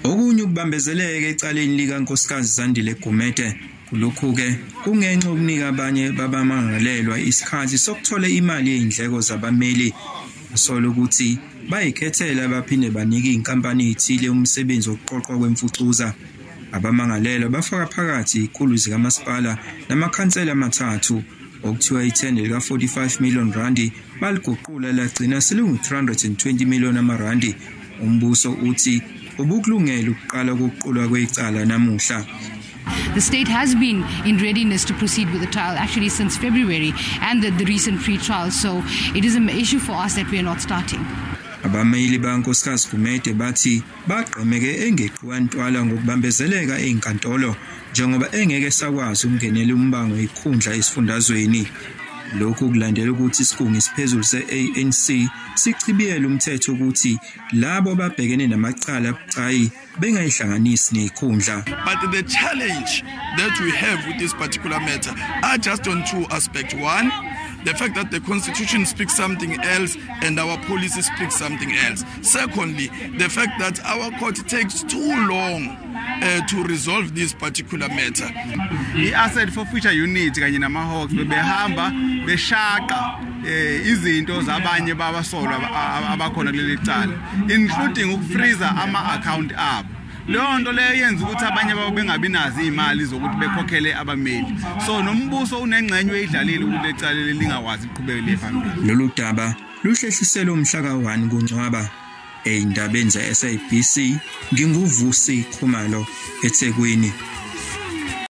Okunye ukubambezeleka ecaleni likaNkosikazi Zandile Gumede kulokhu ke kungenxa ukunika abanye babamangalelwa isikhathi sokuthola imali yezindleko zabameli sola ukuthi bayikhethela baphinde banike inkampani ethile umsebenzi wokuqoqwa kwemfucuza. Abamangalelwa bafaka phakathi ikhulu zikamasipala namakhansela amathathu okuthiwa ithende lika 45 million rand baliguqula lagcina selingu 320 million amarandi. Umbuso uthi ubukulungela ukuqala kokuqulwa kwecala namuhla. The state has been in readiness to proceed with the trial actually since February and the recent pre-trial, so it is an issue for us that we are not starting. Abameli baNkosikazi Gumede bathi baqhemeke engeqiwa ntwala ngokubambezeleka ezinkantolo njengoba engeke sakwazi ukungenela umbango ikhundla esifundazweni. Lokhu kulandela ukuthi isigungu isiphezulu se-ANC sichibiyele umthetho ukuthi labo ababhekene namacala abucayi bengayihlanganisi nezikhundla. But the challenge that we have with this particular matter are just on two aspects. One, the fact that the Constitution speaks something else and our policy speaks something else. Secondly, the fact that our court takes too long to resolve this particular matter. The asset forfeiture unit kanye namahawks bebehamba beshaqa izinto zabanye babasolwa abakhona kuleli cala, including ukufreeza ama-account abo. Leyo nto leyo yenza ukuthi abanye babo bengabi nazo imali zokuthi bekhokhele abameli. So nombuso unengxenye eyidlalile ukuthi lecala lingakwazi uqhubekele phambili. Lolu daba luhlehliselwe umhla ka-1 kuNcwaba ey'ndabeni ze-SABC. Nginguvusi Khumalo eThekwini.